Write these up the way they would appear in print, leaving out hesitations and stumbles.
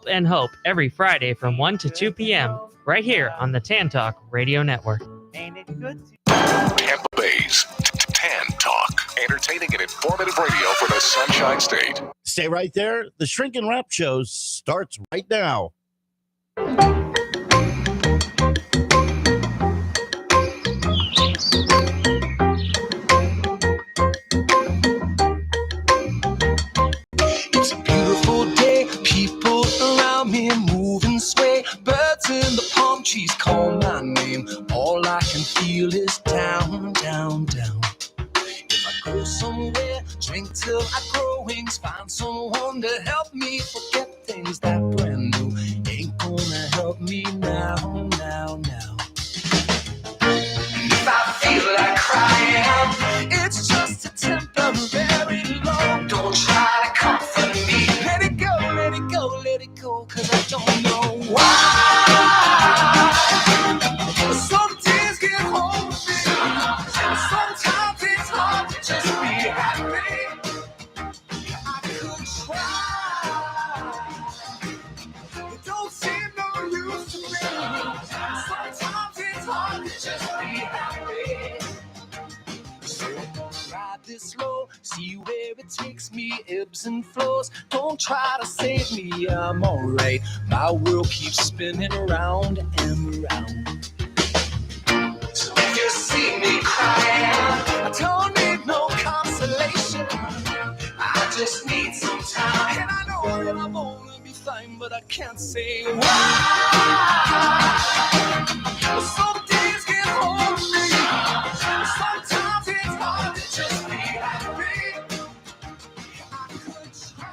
and hope every Friday from 1 to 2 p.m. right here on the Tan Talk Radio Network. Ain't it good? Tampa Bay's Tan Talk. Entertaining and informative radio for the Sunshine State. Stay right there. The Shrink and Wrap Show starts right now. It's a beautiful day. People around me move and sway. Birds in the palm trees call my name. All I can feel is down, down, down. If I go somewhere, drink till I grow wings, find someone to help me forget things that brand new ain't gonna help me now, now, now. If I feel like crying, it's just a temporary low. Don't try to comfort me. Let it go, let it go, let it go, 'cause I don't know why. Some days get hold of me. Sometimes it's hard to just be happy. I could try. It don't seem no use to me. Sometimes it's hard to just be happy. So I'm gonna ride this slow, see where it takes me, ebbs and flows. Don't try to save me, I'm alright. My world keeps spinning around and around. So if you see me crying, I don't need no consolation. I just need some time. And I know that I'm gonna be fine, but I can't say why. Some days get hold of me. Sometimes it's hard to just be happy. I could try.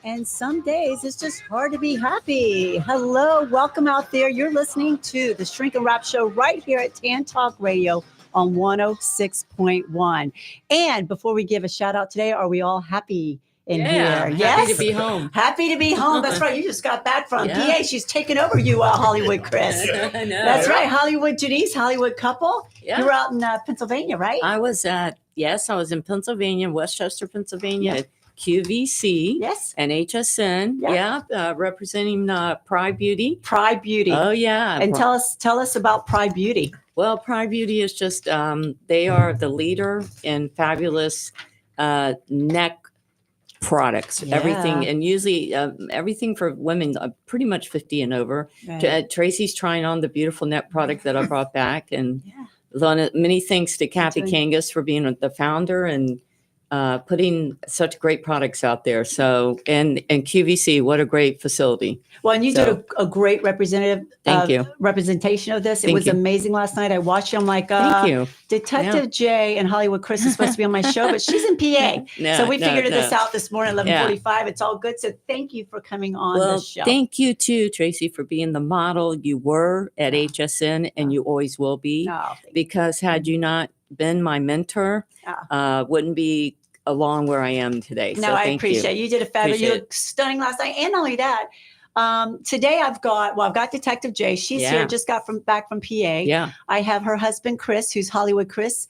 And some days it's just hard to be happy. Hello, welcome out there. You're listening to the Shrink and Wrap Show right here at Tan Talk Radio on 106.1. And before we give a shout out today, are we all happy in here? Yes. Happy to be home. Happy to be home. That's right. You just got back from PA. She's taking over you, Hollywood Chris. I know. That's right. Hollywood Janice, Hollywood couple. Yeah. You were out in Pennsylvania, right? I was in Pennsylvania, Westchester, Pennsylvania, at QVC. Yes. And HSN. Yeah. Representing Pride Beauty. Pride Beauty. Oh, yeah. And tell us about Pride Beauty. Well, Pride Beauty is just, they are the leader in fabulous neck products, everything, and usually everything for women pretty much 50 and over. Right. Tracy's trying on the beautiful neck product that I brought back, and many thanks to Kathy Kangas for being the founder and putting such great products out there. So, and QVC, what a great facility. Well, and you did a great representation of this. It was amazing last night. I watched you. I'm like, thank you. Detective Jay and Hollywood Chris is supposed to be on my show, but she's in PA. So we figured this out this morning, 11:45. It's all good. So thank you for coming on the show. Thank you too, Tracy, for being the model you were at HSN, and you always will be. Because had you not been my mentor, wouldn't be along where I am today. No, I appreciate it. You did a fabulous. You looked stunning last night, and not only that. Today I've got Detective Jay. She's here, just got back from PA. Yeah. I have her husband, Chris, who's Hollywood Chris.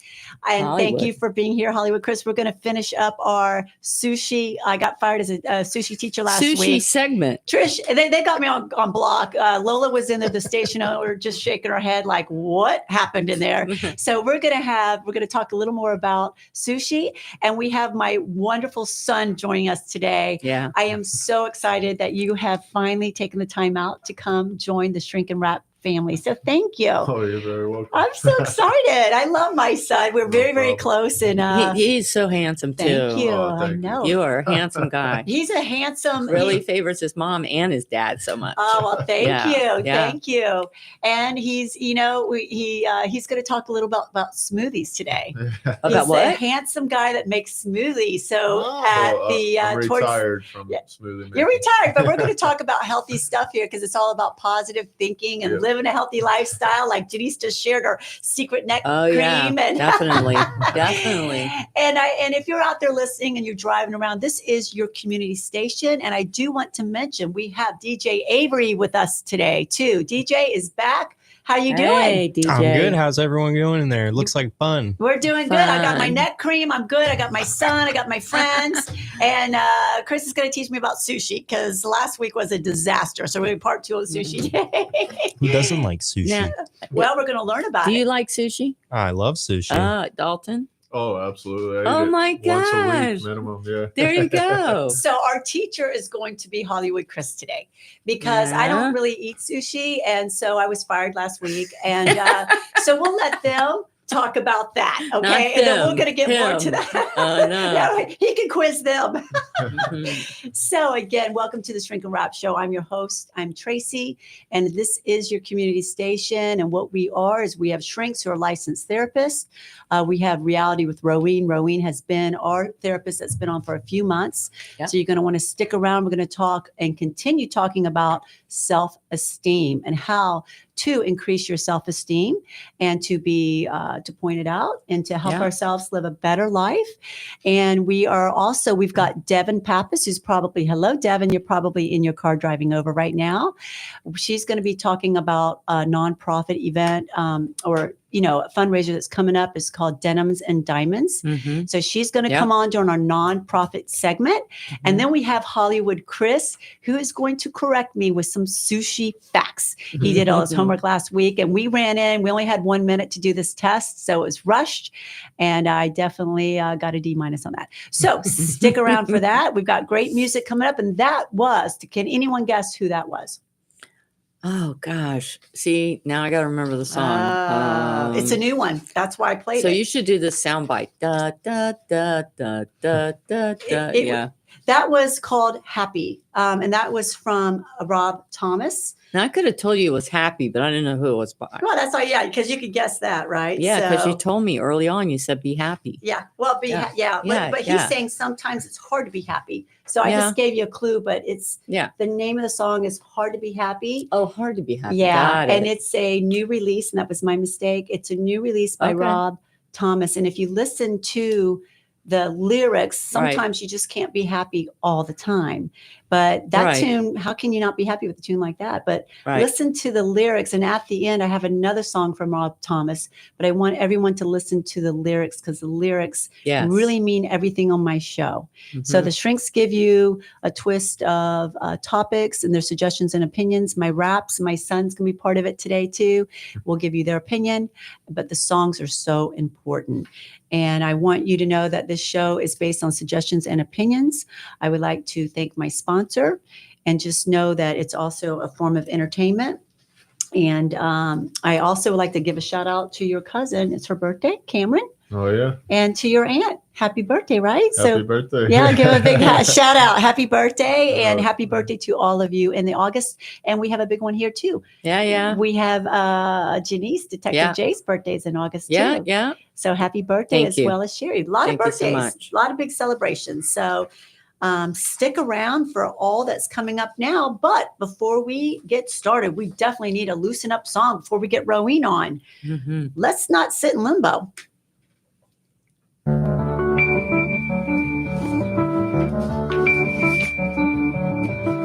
And thank you for being here, Hollywood Chris. We're going to finish up our sushi. I got fired as a sushi teacher last week. Sushi segment. Trish, they got me on block. Lola was in the station owner just shaking her head like, what happened in there? So we're going to talk a little more about sushi. And we have my wonderful son joining us today. Yeah. I am so excited that you have finally taken the time out to come join the Shrink and Wrap family. So thank you. Oh, you're very welcome. I'm so excited. I love my son. We're very, very close. And he's so handsome too. Thank you. I know. You are a handsome guy. He's a handsome. Really favors his mom and his dad so much. Oh, well, thank you. Yeah. Thank you. And he's, he's going to talk a little about smoothies today. About what? He's a handsome guy that makes smoothies. So I'm retired from smoothie making. You're retired, but we're going to talk about healthy stuff here because it's all about positive thinking and living a healthy lifestyle. Like Janice just shared her secret neck cream. Yeah, definitely. Definitely. And if you're out there listening and you're driving around, this is your community station. And I do want to mention we have DJ Avery with us today too. DJ is back. How you Hey, doing? DJ. I'm good. How's everyone going in there? It looks like fun. We're doing good. I got my Fun. neck cream. I'm good. I got my son. I got my friends. And Chris is going to teach me about sushi because last week was a disaster. So we're part 2 of sushi day. Who doesn't like sushi? Now, Well, we're going to learn about do it. you like sushi? I love sushi. Dalton? Oh, absolutely. Oh, my Once a gosh. week minimum. Yeah. There you go. So our teacher is going to be Hollywood Chris today because I Yeah. don't really eat sushi. And so I was fired last week. And so we'll let them talk about that. Okay. And then we're going to get more to that. Oh, no. That way he can quiz them. Mhm. So again, welcome to the Shrink and Wrap Show. I'm your host. I'm Tracy, and this is your community station. And what we are is we have shrinks who are licensed therapists. We have Reality with Roween. Roween has been our therapist that's been on for a few months. Yep. So you're going to want to stick around. We're going to talk and continue talking about self-esteem and how to increase your self-esteem and to be to point it out and to help Yeah. ourselves live a better life. And we've got Devin Pappas, who's probably, hello, Devin, you're probably in your car driving over right now. She's going to be talking about a nonprofit event or a fundraiser that's coming up. It's called Denims and Diamonds. Mhm. So she's going to Yep. come on during our nonprofit segment. And then we have Hollywood Chris, who is going to correct me with some sushi facts. He did all his homework last week and we ran in. We only had 1 minute to do this test. So it was rushed. And I definitely got a D- on that. So stick around for that. We've got great music coming up. And can anyone guess who that was? Oh, gosh. See, now I got to remember the song. It's a new one. That's why I played So it. you should do the soundbite. Da, da, da, da, da, da, da. It- Yeah. That was called Happy. And that was from Rob Thomas. Now, I could have told you it was Happy, but I didn't know who it was by. Well, that's all, yeah, because you could guess that, right? Yeah, because So- you told me early on, you said be happy. Yeah, well, Yeah. but he's Yeah. saying sometimes it's hard to be happy. So I Yeah. just gave you a clue, but Yeah. the name of the song is Hard to Be Happy. Oh, hard to be happy. Yeah, Got and it. it's a new release, and that was my mistake. It's a new release by Okay. Rob Thomas, and if you listen to the lyrics, Right. sometimes you just can't be happy all the time. But that Right. tune, how can you not be happy with a tune like that? But Right. listen to the lyrics, and at the end, I have another song from Rob Thomas, but I want everyone to listen to the lyrics because the lyrics Yes. really mean everything on my show. So Mhm. the shrinks give you a twist of topics and their suggestions and opinions. My raps, my son's going to be part of it today too. We'll give you their opinion, but the songs are so important. And I want you to know that this show is based on suggestions and opinions. I would like to thank my sponsor and just know that it's also a form of entertainment. And I also would like to give a shout out to your cousin. It's her birthday, Cameron, Oh, yeah. and to your aunt. Happy birthday, right? Happy birthday. Yeah, give a big shout out. Happy birthday and Oh, happy birthday to all of you in the August. And we have a big one here too. Yeah, yeah. We have Janice, Detective Yeah. Jay's birthday is in August Yeah, too. yeah. So happy birthday Thank as you. well as Sherry. A lot Thank of you so birthdays, much. a lot of big celebrations. So stick around for all that's coming up now. But before we get started, we definitely need a loosen up song before we get Roween on. Mhm. Let's not sit in limbo.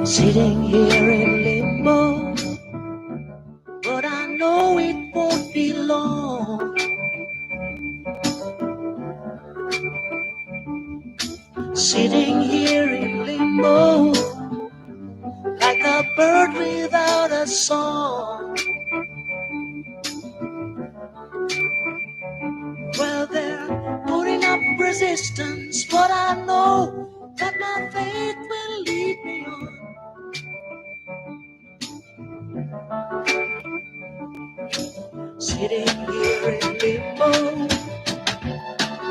Sitting here in limbo, but I know it won't be long. Sitting here in limbo, like a bird without a song. Well, they're putting up resistance, but I know that my faith will lead me on. Sitting here in limbo,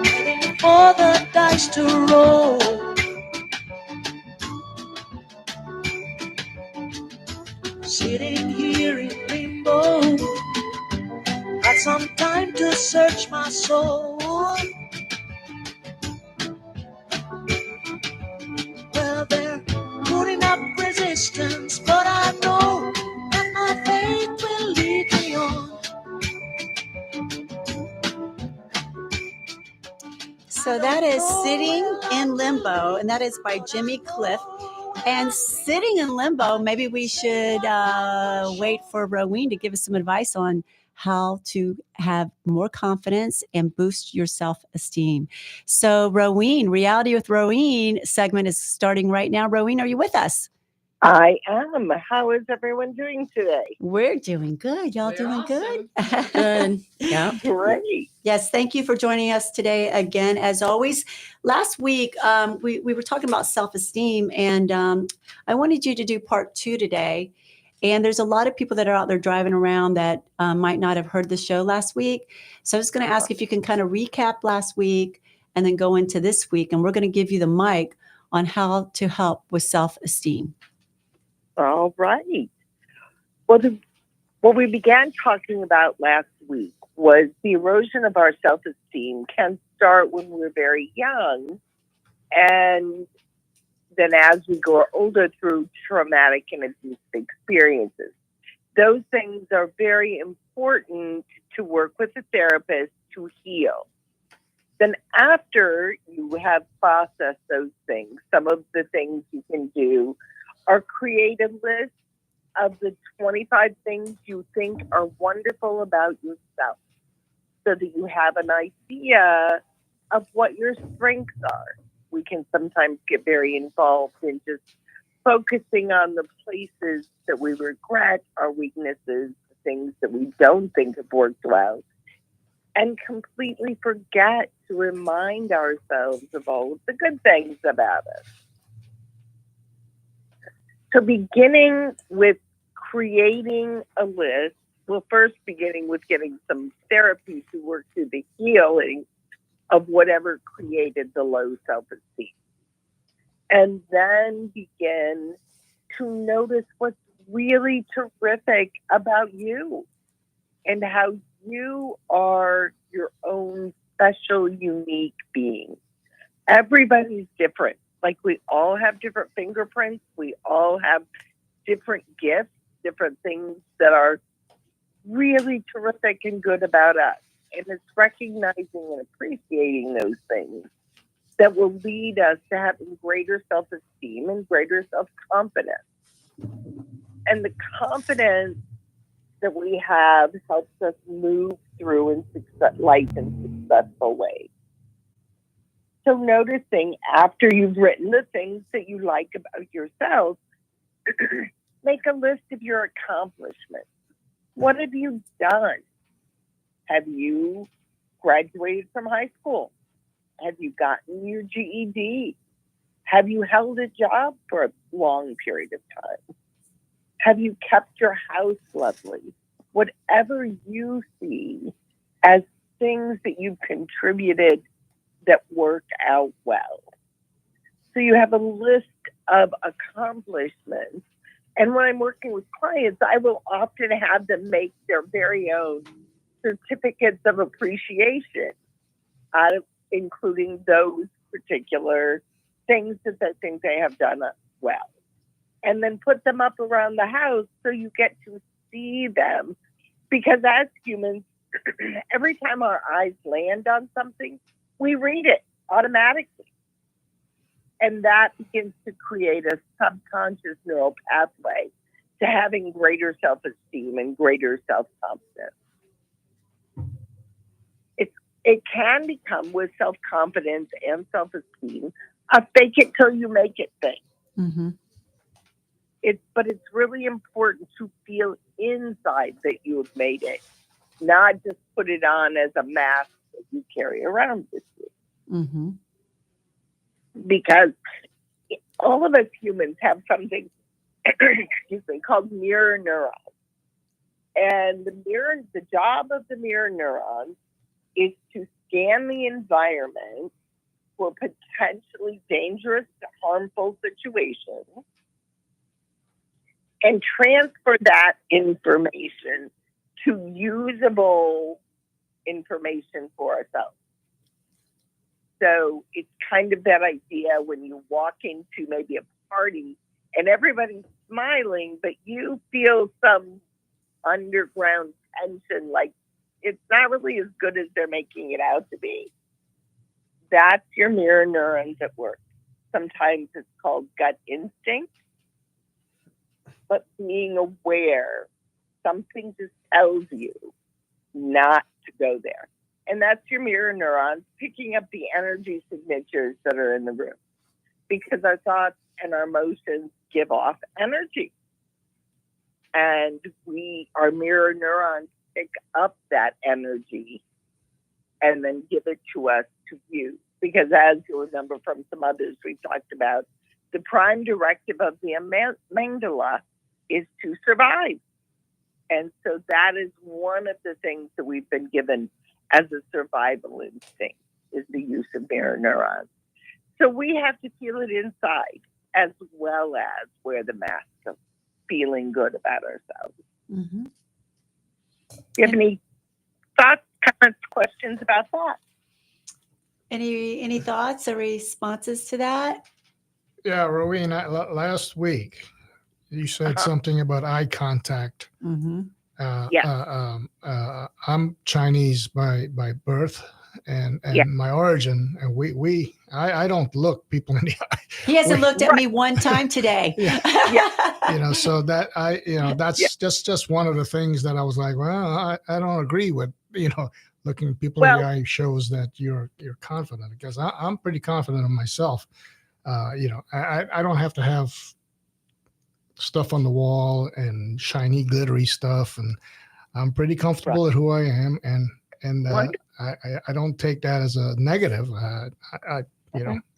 waiting for the dice to roll. Sitting here in limbo, got some time to search my soul. Well, they're putting up resistance, but I know that my faith will lead me on. So that is Sitting in Limbo, and that is by Jimmy Cliff. And sitting in limbo, maybe we should wait for Roween to give us some advice on how to have more confidence and boost your self-esteem. So Roween, Reality with Roween segment is starting right now. Roween, are you with us? I am. How is everyone doing today? We're doing good. Y'all doing good? Good. Yeah. Great. Yes, thank you for joining us today again. As always, last week we were talking about self-esteem, and I wanted you to do part 2 today. And there's a lot of people that are out there driving around that might not have heard the show last week. So I was going to ask if you can kind of recap last week and then go into this week, and we're going to give you the mic on how to help with self-esteem. All right. Well, what we began talking about last week was the erosion of our self-esteem can start when we're very young, and then as we grow older through traumatic and abusive experiences. Those things are very important to work with a therapist to heal. Then after you have processed those things, some of the things you can do are create a list of the 25 things you think are wonderful about yourself so that you have an idea of what your strengths are. We can sometimes get very involved in just focusing on the places that we regret, our weaknesses, the things that we don't think have worked well, and completely forget to remind ourselves of all of the good things about us. So beginning with creating a list, well, first beginning with getting some therapy to work through the healing of whatever created the low self-esteem. And then begin to notice what's really terrific about you and how you are your own special, unique being. Everybody's different. Like, we all have different fingerprints. We all have different gifts, different things that are really terrific and good about us. And it's recognizing and appreciating those things that will lead us to having greater self-esteem and greater self-confidence. And the confidence that we have helps us move through life in successful ways. So noticing after you've written the things that you like about yourself, make a list of your accomplishments. What have you done? Have you graduated from high school? Have you gotten your GED? Have you held a job for a long period of time? Have you kept your house lovely? Whatever you see as things that you've contributed that work out well. So you have a list of accomplishments. And when I'm working with clients, I will often have them make their very own certificates of appreciation, including those particular things that they think they have done well. And then put them up around the house so you get to see them. Because as humans, every time our eyes land on something, we read it automatically. And that begins to create a subconscious neural pathway to having greater self-esteem and greater self-confidence. It can become, with self-confidence and self-esteem, a fake it till you make it thing. Mm-hmm. But it's really important to feel inside that you have made it, not just put it on as a mask that you carry around with you. Mm-hmm. Because all of us humans have something, called mirror neurons. And the job of the mirror neurons is to scan the environment for potentially dangerous, harmful situations and transfer that information to usable information for ourselves. So it's kind of that idea when you walk into maybe a party and everybody's smiling, but you feel some underground tension, like it's not really as good as they're making it out to be. That's your mirror neurons at work. sometimes it's called gut instinct, but being aware, something just tells you not to go there. And that's your mirror neurons picking up the energy signatures that are in the room, because our thoughts and our emotions give off energy. And our mirror neurons pick up that energy and then give it to us to use. Because as you'll remember from some others we've talked about, the prime directive of the amygdala is to survive. And so that is one of the things that we've been given as a survival instinct, is the use of mirror neurons. So we have to feel it inside as well as wear the mask of feeling good about ourselves. Mm-hmm. Do you have any thoughts, comments, questions about that? Any thoughts or responses to that? Yeah, Rowena, last week you said something about eye contact. Mm-hmm. I'm Chinese by birth and my origin, and I don't look people in the eye. He hasn't looked at me one time today. So that that's just one of the things that I was like, well, I don't agree with. Looking people in the eye shows that you're confident, because I'm pretty confident of myself. I don't have to have stuff on the wall and shiny glittery stuff, and I'm pretty comfortable at who I am, and I don't take that as a negative.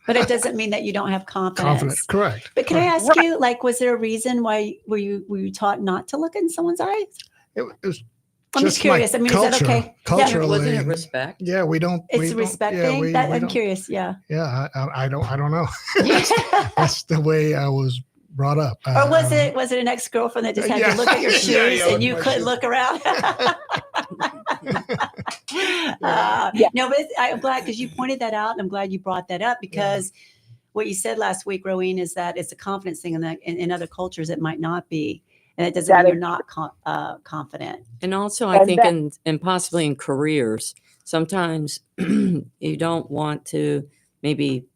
But it doesn't mean that you don't have confidence. Correct. But can I ask you, was there a reason why were you taught not to look in someone's eyes? It was. I'm just curious. I mean, culture, is that okay? Culturally, wasn't it respect? Yeah, we don't. It's a respect thing. I'm curious. Yeah. Yeah, I don't know. That's the way I was brought up. Or was it an ex-girlfriend that just had to look at your shoes and you couldn't look around? No, but I'm glad, because you pointed that out, and I'm glad you brought that up, because what you said last week, Rowena, is that it's a confidence thing, and that in other cultures it might not be. And it doesn't mean you're not confident. And also, I think and possibly in careers, sometimes you don't want to maybe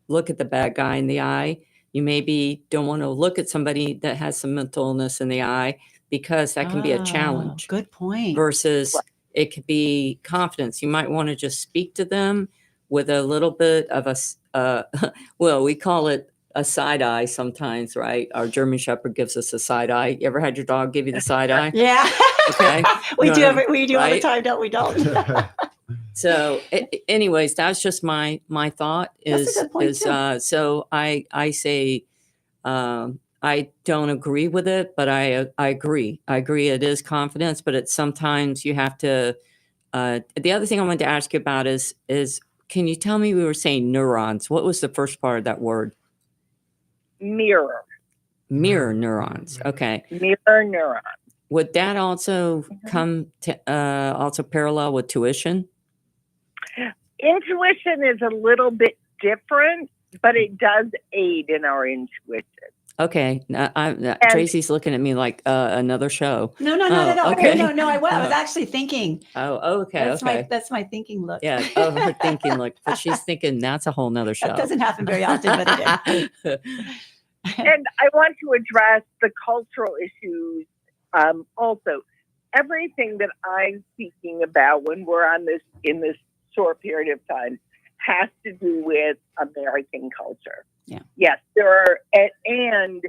look at the bad guy in the eye. You maybe don't want to look at somebody that has some mental illness in the eye, because that can be a challenge. Good point. Versus it could be confidence. You might want to just speak to them with a little bit of a, well, we call it a side eye sometimes, right? Our German Shepherd gives us a side eye. You ever had your dog give you the side eye? Yeah. Okay. we do all the time, don't we? Don't. So anyways, that's just my thought is, that's a good point so I say, I don't agree with it, but I agree. I agree it is confidence, but it's sometimes you have to, the other thing I wanted to ask you about is, can you tell me, we were saying neurons. What was the first part of that word? Mirror Neurons. Okay. Mirror neurons. Would that also come to also parallel with tuition? Intuition is a little bit different, but it does aid in our intuition. Okay. Tracy's looking at me like another show. No, not at all. Okay. No, I was actually thinking. Oh, okay. That's my thinking look. Yeah. Oh, her thinking look. But she's thinking that's a whole nother show. That doesn't happen very often, but it is. And I want to address the cultural issues also. Everything that I'm speaking about when we're on this in this short period of time has to do with American culture. Yeah. Yes, there are and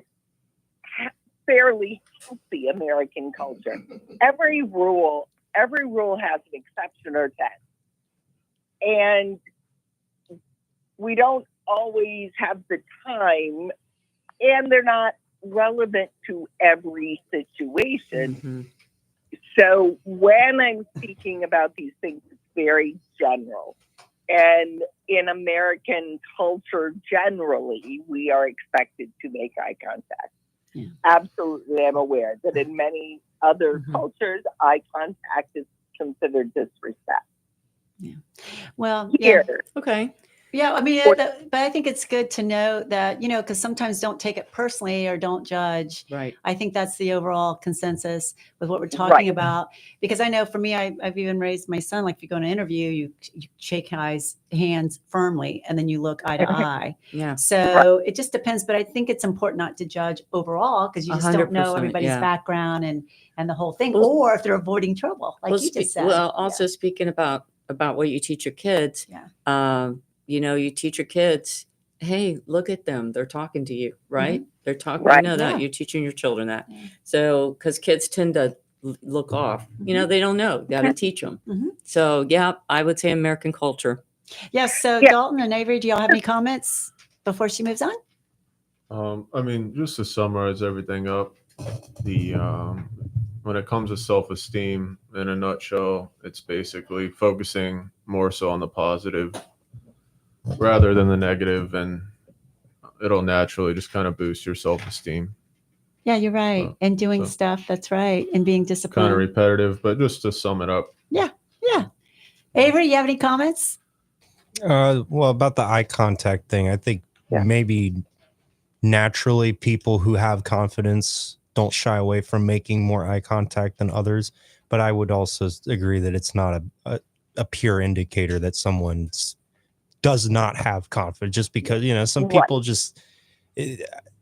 fairly healthy American culture. Every rule has an exception or 10. And we don't always have the time, and they're not relevant to every situation. Mm-hmm. So when I'm speaking about these things, it's very general. And in American culture, generally, we are expected to make eye contact. Yeah. Absolutely, I'm aware that in many other Mm-hmm. cultures, eye contact is considered disrespect. Yeah. Well, Here, Okay. Yeah, I mean, Or- but I think it's good to know that, because sometimes don't take it personally or don't judge. Right. I think that's the overall consensus with what we're talking Right. about. Because I know for me, I've even raised my son, like if you go to an interview, you shake hands firmly, and then you look eye to eye. Yeah. So it just depends. But I think it's important not to judge overall, because you just don't know 100%, everybody's yeah. background and the whole thing, Well- or if they're avoiding trouble, like you just said. Well, also speaking about what you teach your kids, Yeah. you teach your kids, hey, look at them. They're talking to you, right? They're talking, Right. you know that. Yeah. You're teaching your children that. Yeah. So, because kids tend to look off, they don't know. Got to teach them. So, yeah, I would say American culture. Yes. So Yeah. Dalton and Avery, do y'all have any comments before she moves on? I mean, just to summarize everything up, when it comes to self-esteem, in a nutshell, it's basically focusing more so on the positive rather than the negative, and it'll naturally just kind of boost your self-esteem. Yeah, you're right. And doing stuff, that's right. And being disciplined. Kind of repetitive, but just to sum it up. Yeah. Avery, you have any comments? Well, about the eye contact thing, I think maybe naturally people who have confidence don't shy away from making more eye contact than others. But I would also agree that it's not a pure indicator that someone does not have confidence, just because, some people just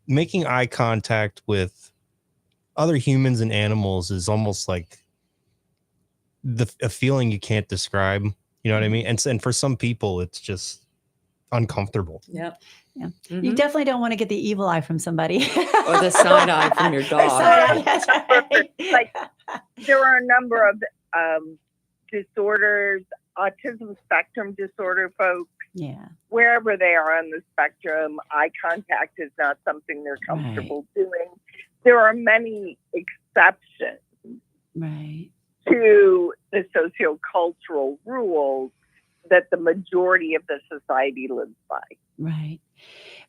making eye contact with other humans and animals is almost like a feeling you can't describe. You know what I mean? And for some people, it's just uncomfortable. Yep. Yeah. You definitely don't want to get the evil eye from somebody. Or the side eye from your dog. That's right. Like, there are a number of disorders, autism spectrum disorder folks. Yeah. Wherever they are on the spectrum, eye contact is not something they're comfortable doing. There are many exceptions to the sociocultural rules that the majority of the society lives by. Right.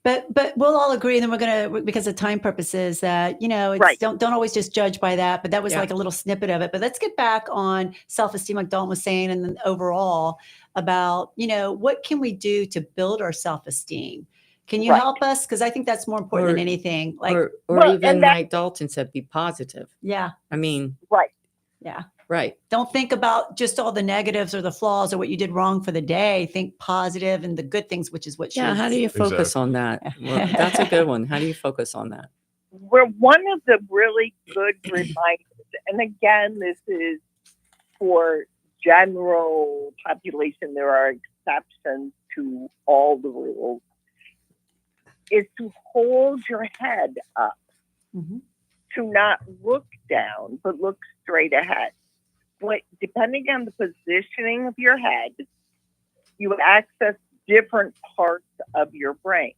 But we'll all agree, and then we're going to, because of time purposes, that, it's, don't always just judge by that. But that was like a little snippet of it. But let's get back on self-esteem, like Dalton was saying, and then overall about, what can we do to build our self-esteem? Can you help us? Because I think that's more important than anything. Like, or even like Dalton said, be positive. Yeah. I mean, yeah. Right. Don't think about just all the negatives or the flaws or what you did wrong for the day. Think positive and the good things, which is what she how do you focus on that? Well, that's a good one. How do you focus on that? We're one of the really good reminders, and again, this is for general population. There are exceptions to all the rules. Is to hold your head up, to not look down, but look straight ahead. Depending on the positioning of your head, you access different parts of your brain.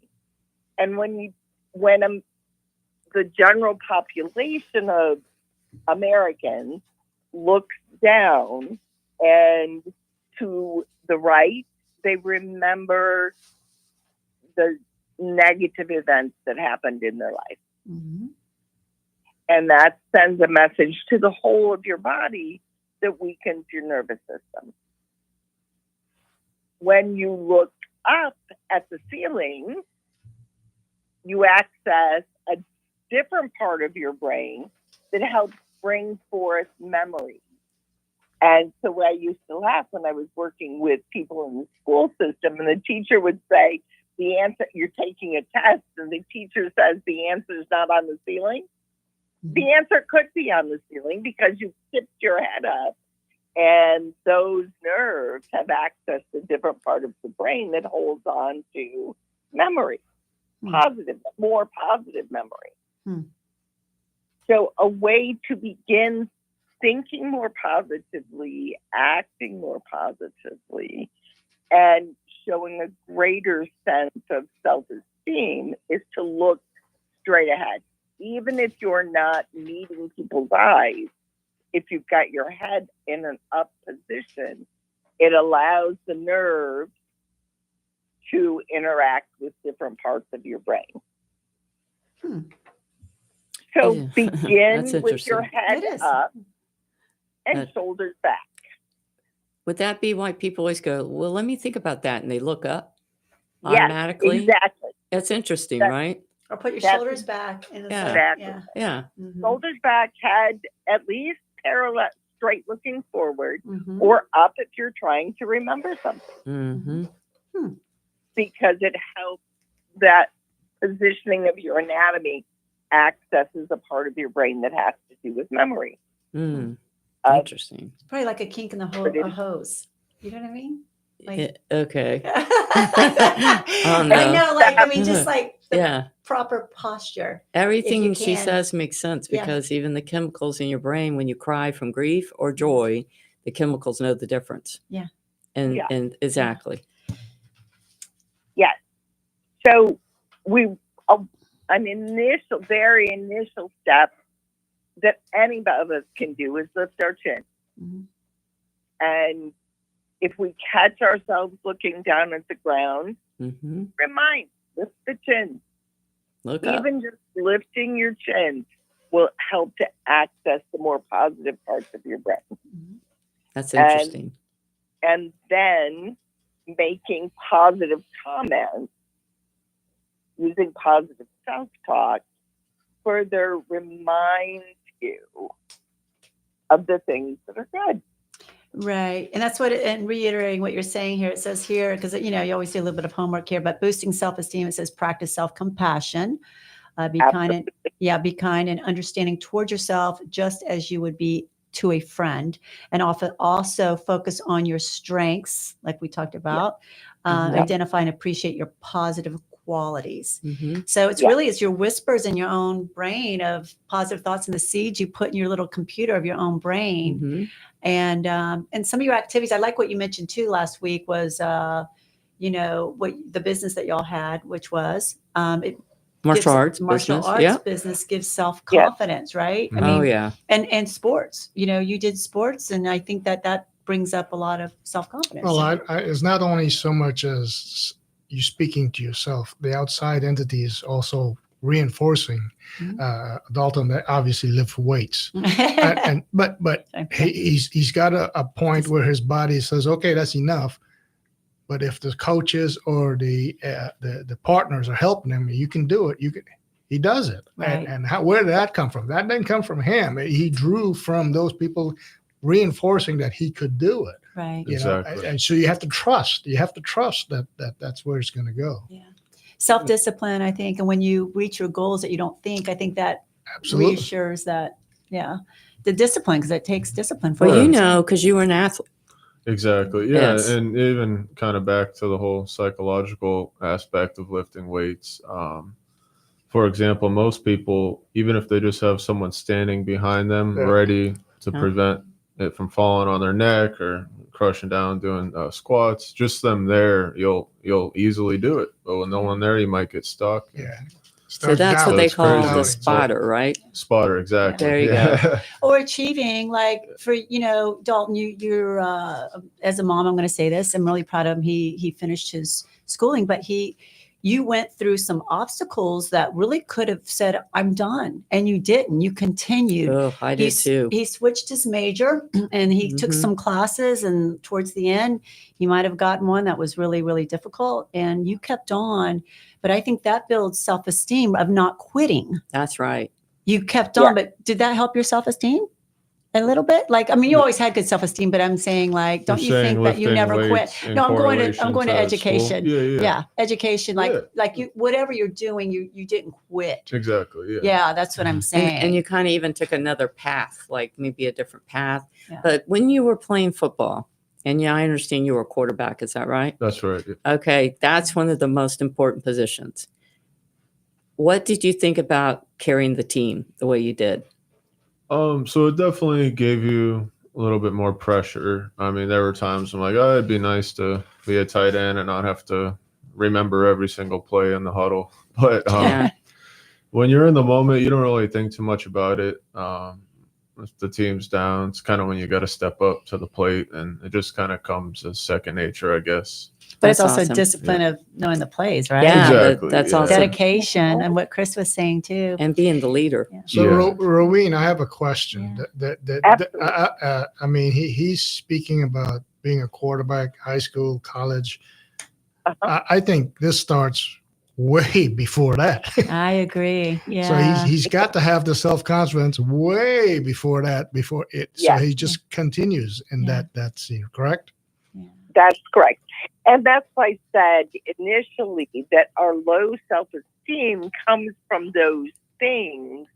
And when the general population of Americans looks down and to the right, they remember the negative events that happened in their life. And that sends a message to the whole of your body that weakens your nervous system. When you look up at the ceiling, you access a different part of your brain that helps bring forth memory. And so what I used to laugh when I was working with people in the school system, and the teacher would say, the answer, you're taking a test, and the teacher says the answer is not on the ceiling. The answer could be on the ceiling because you tipped your head up, and those nerves have access to different part of the brain that holds on to memory, more positive memory. So a way to begin thinking more positively, acting more positively, and showing a greater sense of self-esteem is to look straight ahead. Even if you're not meeting people's eyes, if you've got your head in an up position, it allows the nerves to interact with different parts of your brain. So begin with your head up and shoulders back. Would that be why people always go, well, let me think about that, and they look up? automatically. Exactly. That's interesting, That- right? Or put your That's shoulders back. And it's Yeah. like, Exactly. yeah. Yeah. Mhm. Shoulders back, head at least parallel, straight looking forward, Mhm. or up if you're trying to remember something, Mm-hmm. because it helps that positioning of your anatomy accesses a part of your brain that has to do with memory. Mm. Uh, Interesting. It's probably like a kink in the a hose. You know what I mean? Like, Okay. I no. know, like, I mean, just like the Yeah. proper posture. Everything she can. says makes sense Yeah. because even the chemicals in your brain, when you cry from grief or joy, the chemicals know the difference. Yeah. And Yeah. and exactly. Yes. So an very initial step that any of us can do is lift our chin. Mhm. And if we catch ourselves looking down at the ground, Mm-hmm. lift the chin. Look up. Even just lifting your chin will help to access the more positive parts of your brain. That's and- interesting. And then making positive comments, using positive self-talk, further reminds you of the things that are good. Right. And that's and reiterating what you're saying here, it says here, because, you know, you always do a little bit of homework here, but boosting self-esteem, it says practice self-compassion. Be kind and understanding towards yourself, just as you would be to a friend, and often also focus on your strengths, like we talked about. Identify and appreciate your positive qualities. Mm-hmm. So it's really, it's your whispers in your own brain of positive thoughts and the seeds you put in your little computer of your own brain. Mm-hmm. And some of your activities, I like what you mentioned too last week was, you know, what the business that y'all had, which was Martial arts business gives self-confidence, right? I mean, and sports, you know, you did sports, and I think that brings up a lot of self-confidence. Well, it's not only so much as you speaking to yourself, the outside entity is also reinforcing. Dalton obviously lift weights, but he's got a point where his body says, okay, that's enough. But if the coaches or the partners are helping him, you can do it. He does it. Right. And where did that come from? That didn't come from him. He drew from those people reinforcing that he could do it. Right. You know, and so you have to trust. You have to trust that that's where it's going to go. Yeah. Self-discipline, I think, and when you reach your goals that you don't think, I think that Absolutely reassures that. Yeah, the discipline, because it takes discipline. Well, you know, because you were an athlete. Exactly. Yeah. Yes. And even kind of back to the whole psychological aspect of lifting weights. For example, most people, even if they just have someone standing behind them ready to prevent it from falling on their neck or crushing down doing squats, just them there, you'll easily do it. But with no one there, you might get stuck. Yeah. So that's what they call the crazy. spotter, right? Spotter, exactly. There you go. Or achieving, like, for, you know, Dalton, you're as a mom, I'm going to say this, I'm really proud of him. He finished his schooling, but you went through some obstacles that really could have said, I'm done. And you didn't. You continued. Oh, I did too. He switched his major and he took some classes. And towards the end, he might have gotten one that was really, really difficult. And you kept on. But I think that builds self-esteem of not quitting. That's right. You kept on. But did that help your self-esteem? A little bit, like, I mean, you always had good self-esteem, but I'm saying, like, don't you think that you never quit? No, I'm going to education. Yeah, education, like you, whatever you're doing, you didn't quit. Exactly. Yeah, that's what I'm saying. And you kind of even took another path, like maybe a different path. Yeah. But when you were playing football, and I understand you were a quarterback, is that right? That's right. Yeah. Okay, that's one of the most important positions. What did you think about carrying the team the way you did? So it definitely gave you a little bit more pressure. I mean, there were times I'm like, oh, it'd be nice to be a tight end and not have to remember every single play in the huddle. But when you're in the moment, you don't really think too much about it. If the team's down, it's kind of when you got to step up to the plate, and it just kind of comes as second nature, I guess. But it's also discipline of knowing the plays, right? Yeah, exactly. that's awesome. Dedication, and what Chris was saying too. And being the leader. Yeah. So, Roween, I have a question. I mean, he's speaking about being a quarterback, high school, college. I think this starts way before that. I agree. Yeah. So he's got to have the self-confidence way before that, before it. Yes. So he just continues in that scene, correct? That's correct. And that's why I said initially that our low self-esteem comes from those things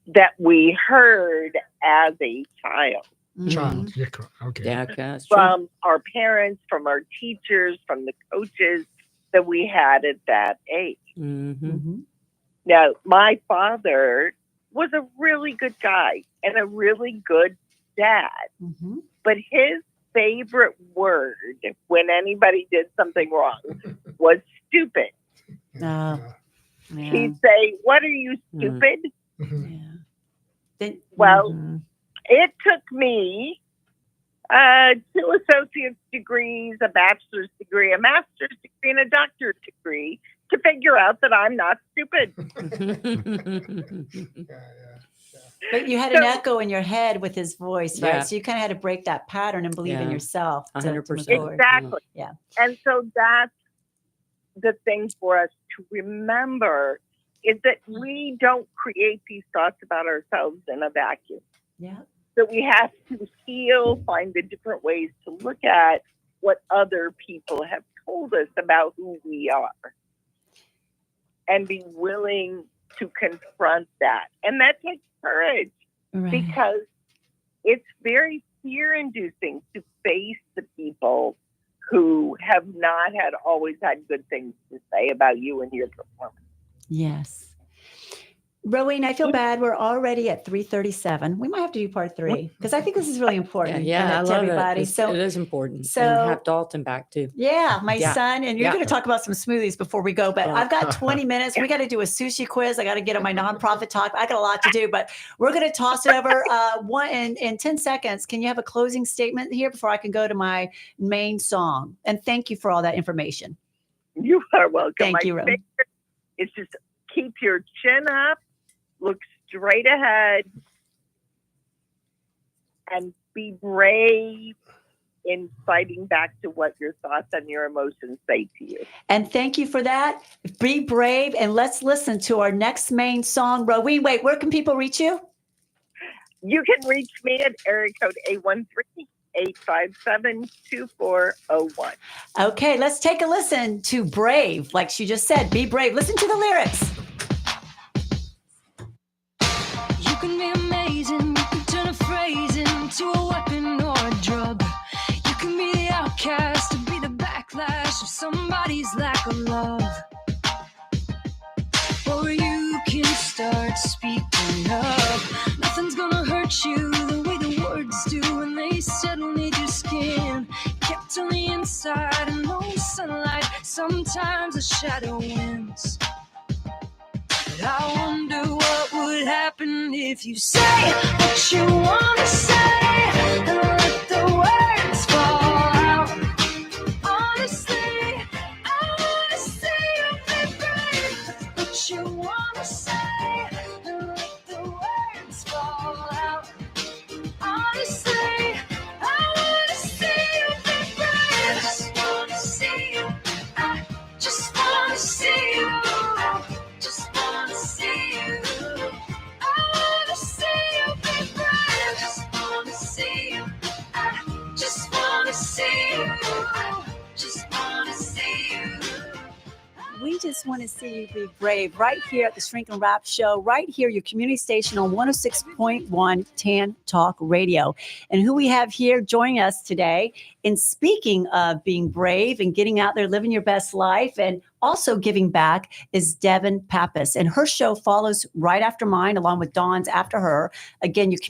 that we heard as a child. Child, yeah, okay. Yeah, okay, that's true. From our parents, from our teachers, from the coaches that we had at that age. Now, my father was a really good guy and a really good dad, but his favorite word when anybody did something wrong was stupid. He'd say, "What are you, stupid?" Well, it took me 2 associate's degrees, a bachelor's degree, a master's degree, and a doctorate degree to figure out that I'm not stupid. But you had an echo in your head with his voice, right? So you kind of had to break that pattern and believe in yourself. 100%. Exactly. Yeah. And so that's the thing for us to remember is that we don't create these thoughts about ourselves in a vacuum. Yeah. So we have to heal, find the different ways to look at what other people have told us about who we are and be willing to confront that. And that takes courage because it's very fear-inducing to face the people who have not always had good things to say about you and your performance. Yes. Rowena, I feel bad. We're already at 3:37. We might have to do part 3 because I think this is really important. I love everybody. it. So it is important. So and have Dalton back too. Yeah, my son. And you're going to talk about some smoothies before we go, but I've got 20 minutes. We got to do a sushi quiz. I got to get on my nonprofit talk. I got a lot to do, but we're going to toss it over in 10 seconds. Can you have a closing statement here before I can go to my main song? And thank you for all that information. You are welcome. Thank you, favorite is just keep your chin up. Look straight ahead and be brave in fighting back to what your thoughts and your emotions say to you. And thank you for that. Be brave. And let's listen to our next main song. Rowena, wait, where can people reach you? You can reach me at area code 813-857-2401. Okay, let's take a listen to Brave. Like she just said, be brave. Listen to the lyrics. You can be amazing, you can turn a phrase into a weapon or a drug. You can be the outcast, to be the backlash of somebody's lack of love. Or you can start speaking up. Nothing's gonna hurt you the way the words do when they settle need your skin. Kept on the inside and no sunlight, sometimes a shadow wins. I wonder what would happen if you say what you want to say and let the words fall out. Honestly, I want to see you be brave. What you want to say and let the words fall out. Honestly, I want to see you be brave. I just want to see you. I just want to see you. Just want to see you. I want to see you be brave. Just want to see you. I just want to see you. Just want to see you. We just want to see you be brave right here at the Shrink and Wrap Show, right here, your community station on 106.1 TAN Talk Radio. And who we have here joining us today, in speaking of being brave and getting out there, living your best life, and also giving back, is Devin Pappas. And her show follows right after mine, along with Dawn's after her. Again, your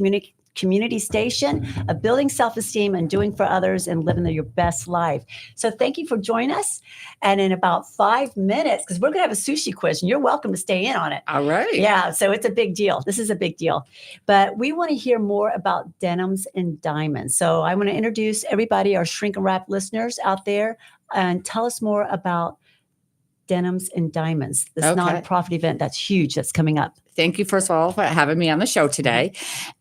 community station, of building self-esteem and doing for others and living your best life. So thank you for joining us. And in about 5 minutes, because we're going to have a sushi quiz, and you're welcome to stay in on it. All right. Yeah, so it's a big deal. This is a big deal. But we want to hear more about denims and diamonds. So I want to introduce everybody, our Shrink and Wrap listeners out there, and tell us more about Denims and Diamonds, this nonprofit event that's huge that's coming up. Thank you, first of all, for having me on the show today.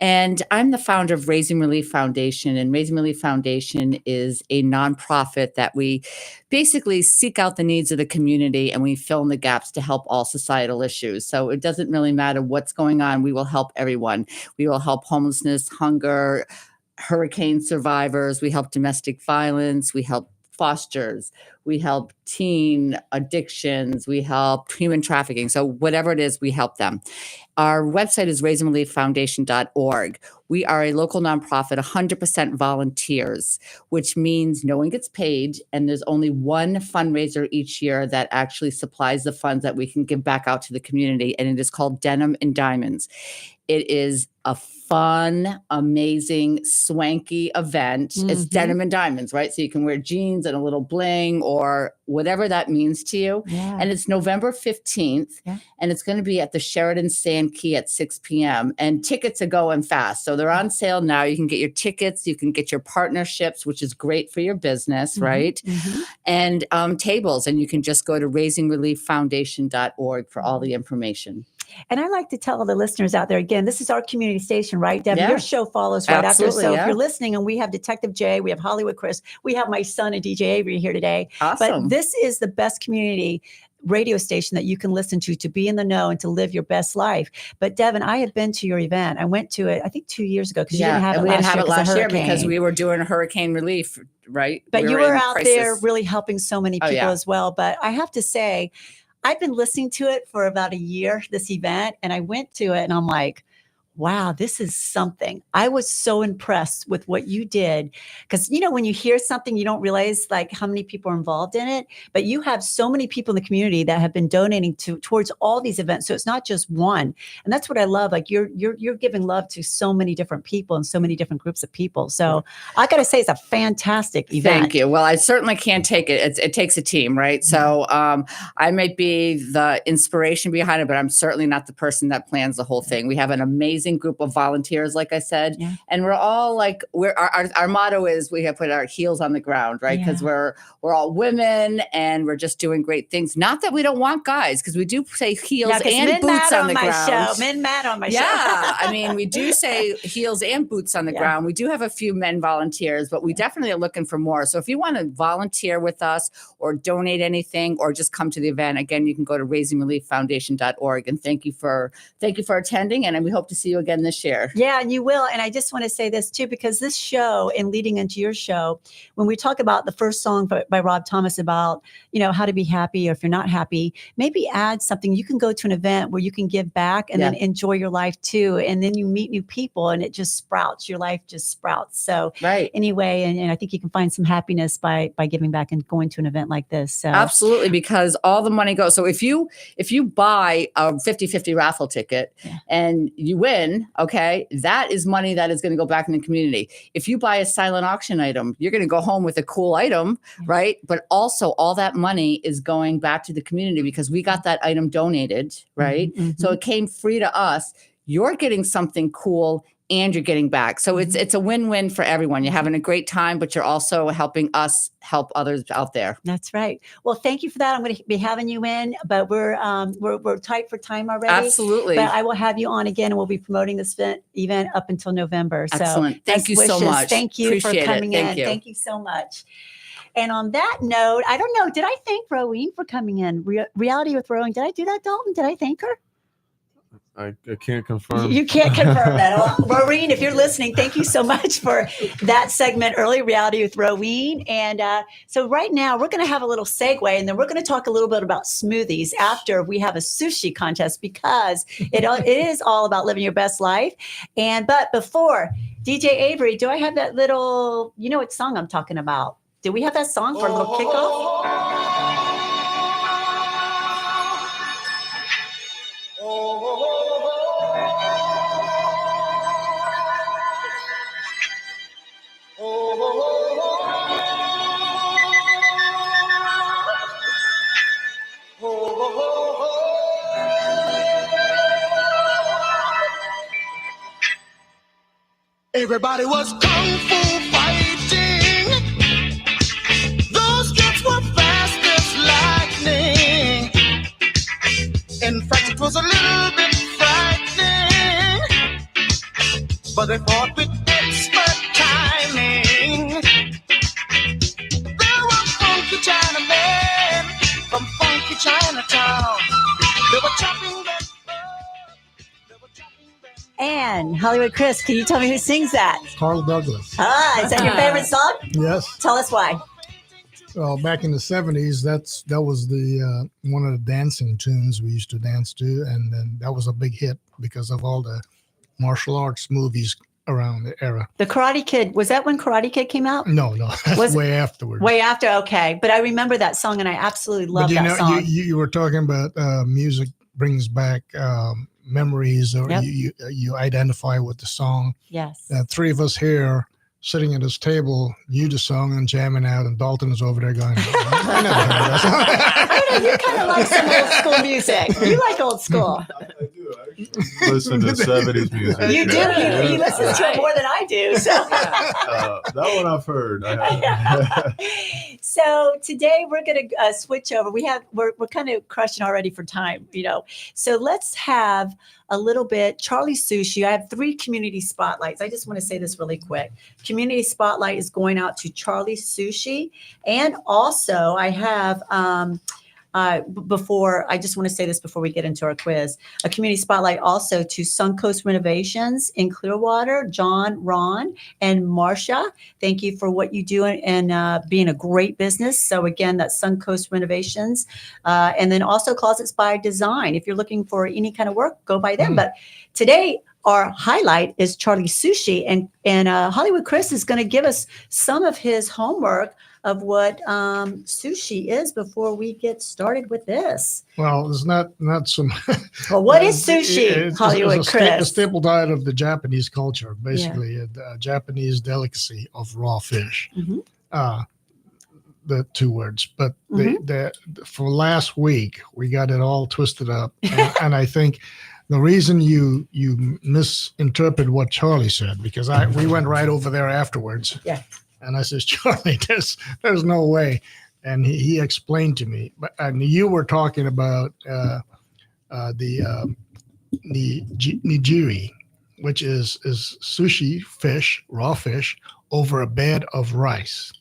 And I'm the founder of Raising Relief Foundation. And Raising Relief Foundation is a nonprofit that we basically seek out the needs of the community and we fill in the gaps to help all societal issues. So it doesn't really matter what's going on. We will help everyone. We will help homelessness, hunger, hurricane survivors. We help domestic violence. We help fosters. We help teen addictions. We help human trafficking. So whatever it is, we help them. Our website is raisingrelieffoundation.org. We are a local nonprofit, 100% volunteers, which means no one gets paid. And there's only one fundraiser each year that actually supplies the funds that we can give back out to the community. And it is called Denim and Diamonds. It is a fun, amazing, swanky event. It's denim and diamonds, right? So you can wear jeans and a little bling or whatever that means to you. Yeah. And it's November 15th. Yeah. And it's going to be at the Sheraton Sand Key at 6 p.m. And tickets are going fast. So they're on sale now. You can get your tickets. You can get your partnerships, which is great for your business, right? And tables. And you can just go to raisingrelieffoundation.org for all the information. And I like to tell the listeners out there, again, this is our community station, right, Deb? Yeah. Your show follows right Absolutely, after. So yeah. if you're listening, and we have Detective Jay, we have Hollywood Chris, we have my son and DJ Avery here today. Awesome. But this is the best community radio station that you can listen to be in the know and to live your best life. But Devin, I have been to your event. I went to it, I think 2 years ago, because you didn't have it we didn't have it last year hurricane. because we were doing hurricane relief, right? But We you were in out crisis. there really helping so many people yeah. as well. But I have to say, I've been listening to it for about a year, this event, and I went to it and I'm like, wow, this is something. I was so impressed with what you did. Because, you know, when you hear something, you don't realize like how many people are involved in it. But you have so many people in the community that have been donating towards all these events. So it's not just one. And that's what I love. Like you're giving love to so many different people and so many different groups of people. So I got to say, it's a fantastic event. Thank you. Well, I certainly can't take it. It takes a team, right? So I might be the inspiration behind it, but I'm certainly not the person that plans the whole thing. We have an amazing group of volunteers, like I said, and we're all like, our motto is we have put our heels on the ground, right? Because we're all women and we're just doing great things. Not that we don't want guys, because we do say heels and boots on the ground. Men mad on my show. Yeah, I mean, we do say heels and boots on the ground. We do have a few men volunteers, but we definitely are looking for more. So if you want to volunteer with us or donate anything or just come to the event, again, you can go to raisingrelieffoundation.org. And thank you for attending, and we hope to see you again this year. Yeah, and you will. And I just want to say this too, because this show and leading into your show, when we talk about the first song by Rob Thomas about, you know, how to be happy, or if you're not happy, maybe add something. You can go to an event where you can give back and then enjoy your life too. And then you meet new people and it just sprouts. Your life just sprouts. So anyway, and I think you can find some happiness by giving back and going to an event like this. So absolutely, because all the money goes. So if you buy a 50-50 raffle ticket and you win, okay, that is money that is going to go back in the community. If you buy a silent auction item, you're going to go home with a cool item, right? But also all that money is going back to the community because we got that item donated, right? So it came free to us. You're getting something cool and you're getting back. So it's a win-win for everyone. You're having a great time, but you're also helping us help others out there. That's right. Well, thank you for that. I'm going to be having you in, but we're tight for time already. Absolutely. But I will have you on again, and we'll be promoting this event up until November. So excellent. Thank you so much. Thank you Appreciate for coming in. You. Thank you so much. And on that note, I don't know, did I thank Rowene for coming in? Reality with Rowene. Did I do that, Dalton? Did I thank her? I can't confirm. You can't confirm that. Well, Rowene, if you're listening, thank you so much for that segment, Early Reality with Rowene. And so right now we're going to have a little segue, and then we're going to talk a little bit about smoothies after we have a sushi contest, because it is all about living your best life. But before, DJ Avery, do I have that little, you know what song I'm talking about? Do we have that song for a little kickoff? Everybody was kung fu fighting. Those kids were fast as lightning. In fact, it was a little bit frightening. but they fought with expert timing. There were funky Chinamen from funky Chinatown. They were chopping that And Hollywood Chris, can you tell me who sings that? Carl Douglas. Ah, is that your favorite song? Yes. Tell us why. Well, back in the 70s, that was the one of the dancing tunes we used to dance to, and then that was a big hit because of all the martial arts movies around the era. The Karate Kid, was that when Karate Kid came out? No, that's way afterwards. Way after, okay. But I remember that song, and I absolutely love that song. You were talking about music brings back memories, or you identify with the song. Yes. Three of us here sitting at this table, knew the song and jamming out, and Dalton is over there going, I never heard that song. I know, you kind of like some old school music. You like old school. I do. I listen to 70s music. You do. He listens to it more than I do. So that one I've heard. So today we're going to switch over. We're kind of crushing already for time, So let's have a little bit. Charlie Sushi. I have 3 community spotlights. I just want to say this really quick. Community spotlight is going out to Charlie Sushi, and also I have I just want to say this before we get into our quiz, a community spotlight also to Suncoast Renovations in Clearwater, John, Ron, and Marcia. Thank you for what you do and being a great business. So again, that's Suncoast Renovations. And then also Closets by Design. If you're looking for any kind of work, go by them. But today, our highlight is Charlie Sushi, and Hollywood Chris is going to give us some of his homework of what sushi is before we get started with this. Well, it's not some. Well, what is sushi, Hollywood Chris? A staple diet of the Japanese culture, basically a Japanese delicacy of raw fish. Mm-hmm. The 2 words, but for last week we got it all twisted up, and I think the reason you misinterpret what Charlie said, because we went right over there afterwards. Yeah. And I says, Charlie, there's no way. And he explained to me. And you were talking about the nigiri, which is sushi fish, raw fish, over a bed of rice.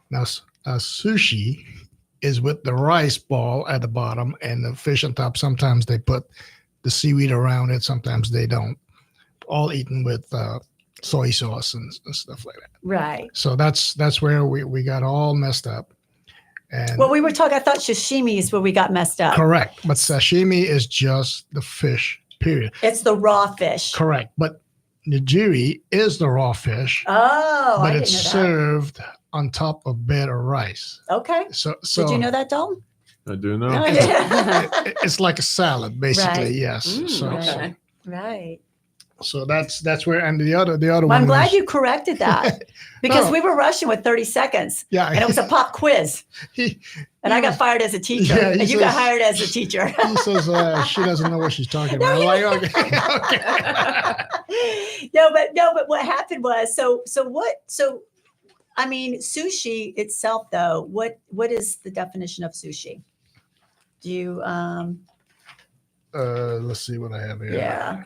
Now, sushi is with the rice ball at the bottom and the fish on top. Sometimes they put the seaweed around it. Sometimes they don't. All eaten with soy sauce and stuff like that. Right. So that's where we got all messed up. And well, we were talking, I thought sashimi is where we got messed up. Correct. But sashimi is just the fish, period. It's the raw fish. Correct. But nigiri is the raw fish. Oh, but I it's didn't know served on top of bed of rice. Okay. So did you know that, Dalton? I do know. Oh, yeah. It's like a salad, basically. Right. Yes. Okay. Right. So that's where, and the other well, one. I'm glad you corrected that because No. we were rushing with 30 seconds. Yeah. And it was a pop quiz. And I got fired as a teacher, Yeah, and you got hired as a teacher. He says she doesn't know what she's talking about. I'm like, okay. No, but what happened was so I mean, sushi itself, though, what is the definition of sushi? Do you let's see what I have here. Yeah.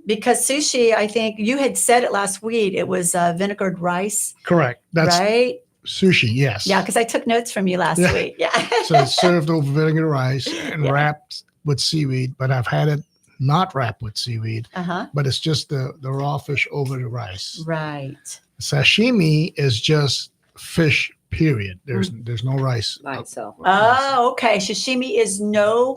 Because sushi, I think you had said it last week, it was vinegared rice. Correct. That's right. Sushi, yes. Yeah, because I took notes from you last week. Yeah. So it's served over vinegar rice and wrapped with seaweed, but I've had it not wrapped with seaweed. But it's just the raw fish over the rice. Right. Sashimi is just fish, period. There's no rice. By itself. Oh, okay. Sashimi is no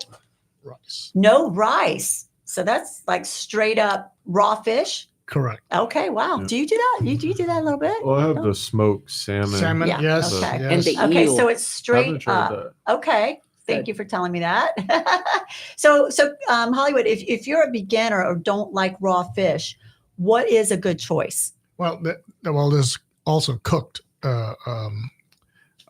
rice. No rice. So that's like straight up raw fish. Correct. Okay. Wow. Yeah. Do you do that? Do you do that a little bit? Well, I have the smoked salmon. Salmon, Yeah, yes. okay. Yes. And the Okay. eel. So it's straight Haven't tried up. Okay. Thank you for telling me that. So Hollywood, if you're a beginner or don't like raw fish, what is a good choice? Well, there's also cooked, what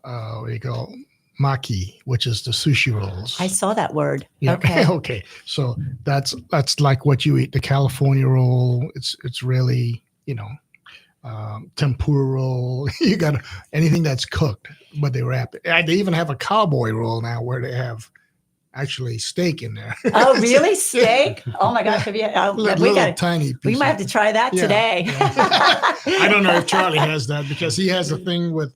do you call maki, which is the sushi rolls. I saw that word. Yeah. Okay. Okay. So that's like what you eat. The California roll. It's really, tempura roll. You got anything that's cooked, but they wrap it. They even have a cowboy roll now where they have actually steak in there. Oh, really? Steak? Oh my gosh! Have you? Little tiny piece. We might have to try that today. I don't know if Charlie has that because he has a thing with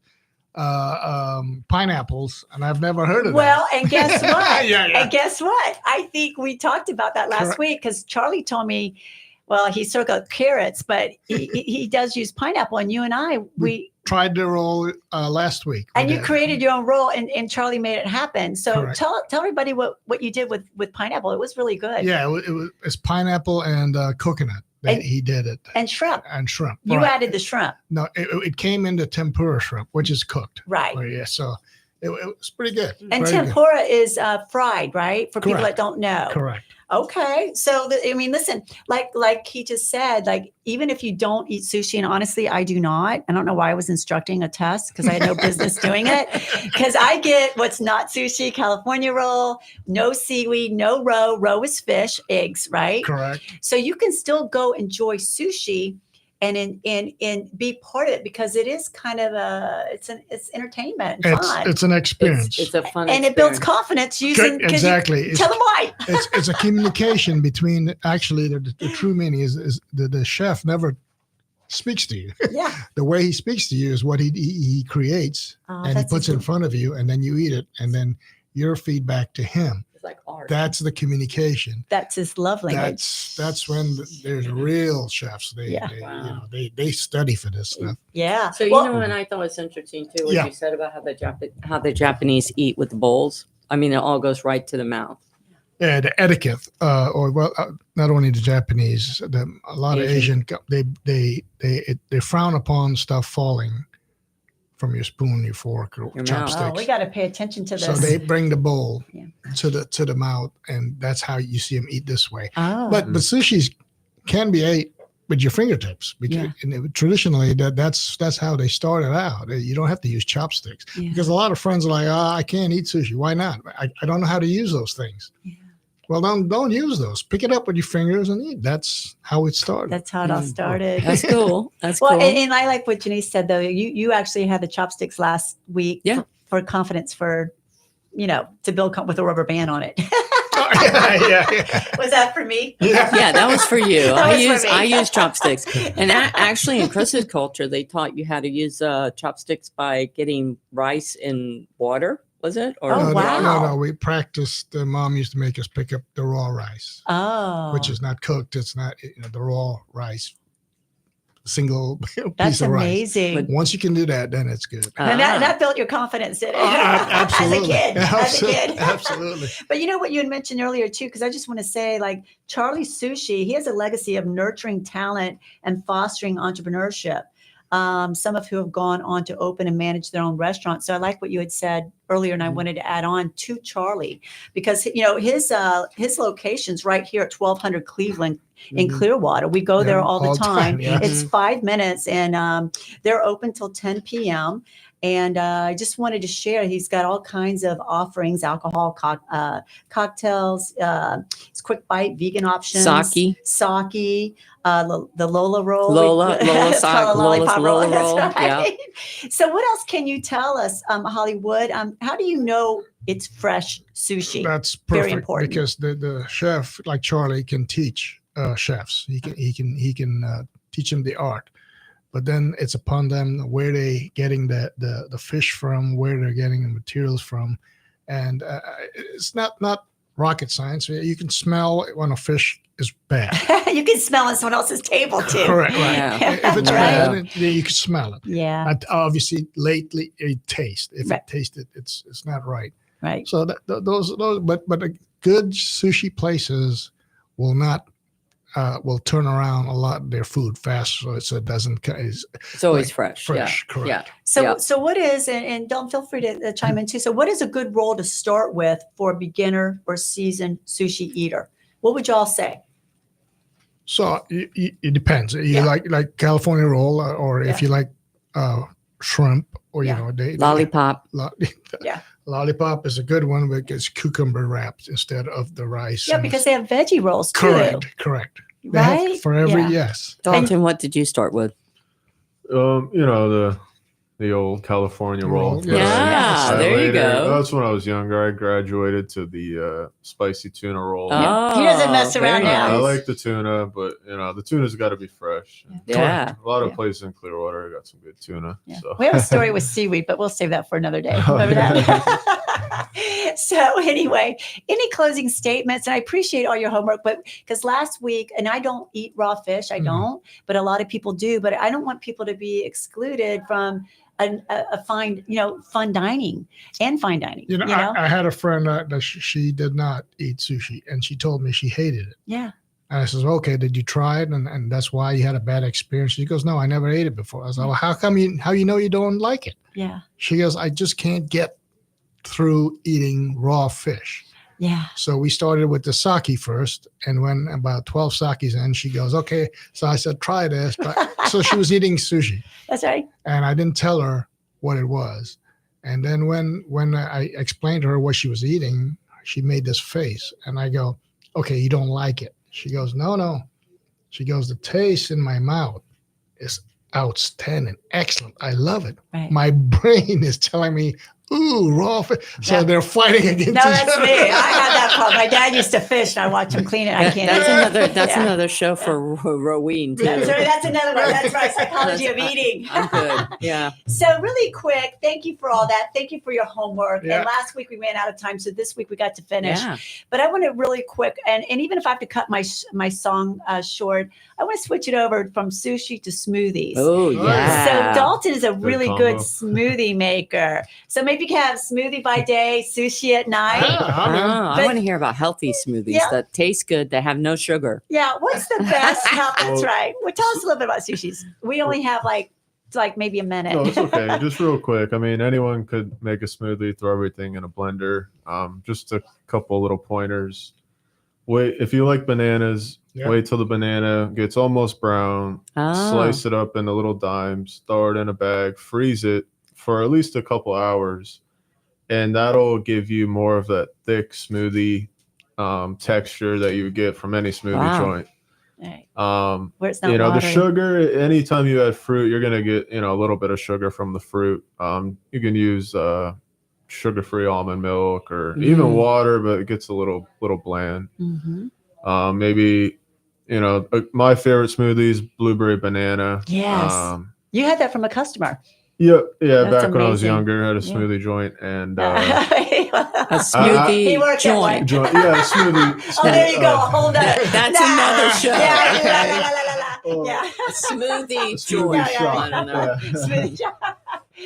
pineapples, and I've never heard of Well, that. and guess what? Yeah. And guess what? I think we talked about that last week because Charlie told me, well, he circled carrots, but he does use pineapple. And you and I, we tried the roll last week. And you created your own roll, and Charlie made it happen. So tell everybody what you did with pineapple. It was really good. Yeah, it's pineapple and coconut. He did it. And shrimp. You added the shrimp. No, it came into tempura shrimp, which is cooked. Right. Oh, yeah, so it was pretty good. And very tempura is fried, right? For people that don't know. Correct. Okay. So, I mean, listen, like he just said, like, even if you don't eat sushi, and honestly, I do not. I don't know why I was instructing a test because I had no business doing it. Because I get what's not sushi, California roll, no seaweed, no roe. Roe is fish, eggs, right? Correct. So you can still go enjoy sushi and be part of it because it is kind of it's entertainment and fun. It's an experience. It's a fun and experience. it builds confidence using exactly. Tell them why. it's a communication between actually the true meaning is the chef never speaks to you. Yeah. The way he speaks to you is what he creates and he puts it in front of you and then you eat it and then your feedback to him. Like art. That's the communication. That's his love language. That's when there's real chefs. They study for this stuff. Yeah. So you know, and I thought was interesting too what you said about how the Japanese eat with the bowls. I mean, it all goes right to the mouth. Yeah, the etiquette, not only the Japanese, a lot of Asian, they frown upon stuff falling from your spoon, your fork, or chopsticks. Oh, we got to pay attention to this. So they bring the bowl to the mouth, and that's how you see them eat this way. Oh. But sushi can be ate with your fingertips. Because traditionally, that's how they started out. You don't have to use chopsticks because a lot of friends are like, I can't eat sushi. Why not? I don't know how to use those things. Yeah. Well, don't use those. Pick it up with your fingers and eat. That's how it started. That's how it all started. That's cool. That's cool. Well, and I like what Janice said, though. You actually had the chopsticks last week for confidence to build with a rubber band on it. yeah. Was that for me? Yeah, that was for you. I use chopsticks. And actually in Chris's culture, they taught you how to use chopsticks by getting rice in water. Was it? Or wow. No. We practiced. Mom used to make us pick up the raw rice. Oh. Which is not cooked. It's not the raw rice. Single That's piece of amazing. rice. Once you can do that, then it's good. And that built your confidence, didn't it? Absolutely. As a kid. Absolutely. But you know what you had mentioned earlier too, because I just want to say, like, Charlie Sushi, he has a legacy of nurturing talent and fostering entrepreneurship. Some of who have gone on to open and manage their own restaurants. So I like what you had said earlier, and I wanted to add on to Charlie because his location's right here at 1200 Cleveland in Clearwater. We go there all the time. It's 5 minutes, and they're open till 10 p.m. And I just wanted to share, he's got all kinds of offerings, alcohol, cocktails, it's quick bite, vegan options. Sake, the Lola roll. Lola roll. Right. Yeah. So what else can you tell us, Hollywood? How do you know it's fresh sushi? That's perfect. Very important. Because the chef, like Charlie, can teach chefs. He can teach them the art. But then it's upon them where they getting the fish from, where they're getting the materials from, and it's not rocket science. You can smell when a fish is bad. You can smell on someone else's table too. Correct, right. Yeah. If it's bad, you can smell it. Yeah. And obviously, lately it tastes. If it tasted, it's not right. Right. So those, but good sushi places will not. Will turn around a lot of their food fast, so it doesn't. It's always fresh. Fresh, yeah. correct. Yeah. So what is, and don't feel free to chime in too. So what is a good roll to start with for a beginner or seasoned sushi eater? What would y'all say? So it depends. You like California roll, or if you like shrimp, or lollipop. Lollipop is a good one because cucumber wrapped instead of the rice. Yeah, because they have veggie rolls too. Correct. Right? For every yes. Dalton, what did you start with? The the old California roll. Yeah, there you go. That's when I was younger. I graduated to the spicy tuna roll. Oh, He doesn't mess around very now. I nice. like the tuna, but the tuna's got to be fresh. Yeah. A lot of places in Clearwater got some good tuna. Yeah. So. We have a story with seaweed, but we'll save that for another day. Oh, Remember yeah. that? So anyway, any closing statements? And I appreciate all your homework, but because last week, and I don't eat raw fish, I don't, but a lot of people do. But I don't want people to be excluded from a fine, fun dining and fine dining. I had a friend that she did not eat sushi, and she told me she hated it. Yeah. And I says, okay, did you try it? And that's why you had a bad experience. She goes, no, I never ate it before. I was like, well, how you know you don't like it? Yeah. She goes, I just can't get through eating raw fish. Yeah. So we started with the sake first, and when about 12 sakes in, she goes, okay. So I said, try this. But so she was eating sushi. That's right. And I didn't tell her what it was. And then when I explained to her what she was eating, she made this face. And I go, okay, you don't like it. She goes, no. She goes, the taste in my mouth is outstanding, excellent. I love it. Right. My brain is telling me, ooh, raw fish. So they're fighting against each No, that's other. me. I had that problem. My dad used to fish, and I watch him clean it. I can't. That's another show for Roween too. That's right. That's another one. That's right. Psychology of eating. I'm good. Yeah. So really quick, thank you for all that. Thank you for your homework. Yeah. And last week we ran out of time, so this week we got to finish. Yeah. But I want to really quick, and even if I have to cut my song short, I want to switch it over from sushi to smoothies. Oh yeah. So Dalton is a really good combo. smoothie maker. So maybe you can have smoothie by day, sushi at night. I But- want to hear about healthy smoothies that taste good, that have no sugar. Yeah, what's the best? That's Well- right. Well, tell us a little bit about sushis. We only have like maybe a minute. No, it's okay. Just real quick. I mean, anyone could make a smoothie, throw everything in a blender. Just a couple little pointers. Wait, if you like bananas, wait till the banana gets almost brown. Slice it up into little dimes, throw it in a bag, freeze it for at least a couple hours. And that'll give you more of that thick smoothie texture that you would get from any smoothie joint. Right. Where it's not the watery. sugar, anytime you add fruit, you're going to get, a little bit of sugar from the fruit. You can use sugar-free almond milk or even water, but it gets a little bland. Mm-hmm. Maybe, my favorite smoothie is blueberry banana. Yes. You had that from a customer. Yeah. That's Back when I was amazing. younger, I had a smoothie joint and A smoothie He worked that way. joint. Yeah, smoothie. Oh, there you go. Hold on. That's another show. Yeah. A smoothie Smoothie joint. shop. I don't know. Smoothie shop.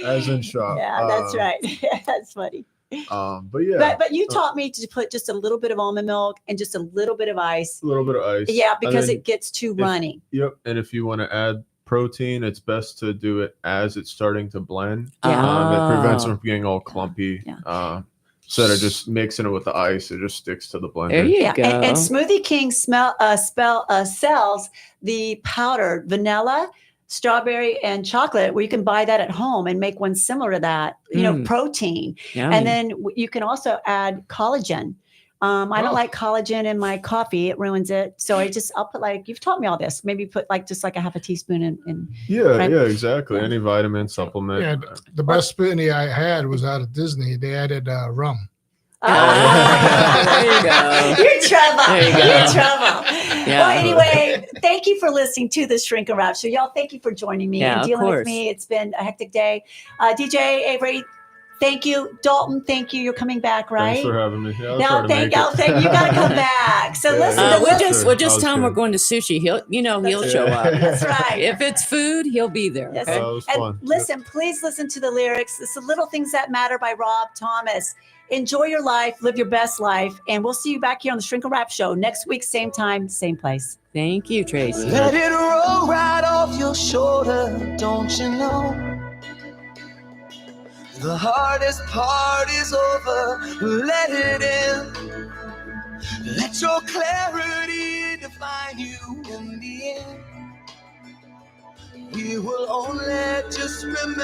As in shop. Yeah, that's right. That's funny. But yeah. But you taught me to put just a little bit of almond milk and just a little bit of ice. A little bit of ice. Yeah, because And it gets too runny. Yep. And if you want to add protein, it's best to do it as it's starting to blend. Yeah. It prevents it from getting all clumpy. Yeah. Instead of just mixing it with the ice, it just sticks to the blender. There you Yeah, go. and Smoothie King sells the powdered vanilla, strawberry, and chocolate, where you can buy that at home and make one similar to that. Protein, Yummy. and then you can also add collagen. I don't like collagen in my coffee; it ruins it. So I'll put you've taught me all this. Maybe put just a half a teaspoon in. Yeah, right? yeah, exactly. Yeah. Any vitamin supplement. Yeah, the best smoothie I had was out of Disney. They added rum. There you go. You're in trouble. There you go. You're in trouble. Yeah. Well, anyway, thank you for listening to the Shrink and Wrap Show. Y'all, thank you for joining me Yeah, and of dealing with course. me. It's been a hectic day. DJ Avery, thank you. Dalton, thank you. You're coming back, right? Thanks for having me. Yeah, I'll No, try to thank make it. you. You got to come back. So Yeah, listen, yeah. to We'll this. just tell him we're Okay. going to sushi. He'll show up. That's right. If it's food, he'll be there. Yes. Okay? That was And fun. listen, please listen to the lyrics. It's the Little Things That Matter by Rob Thomas. Enjoy your life, live your best life, and we'll see you back here on the Shrink and Wrap Show next week, same time, same place. Thank you, Tracy. Let it roll right off your shoulder, don't you know? The hardest part is over, let it in. Let your clarity define you in the end. We will only just remember.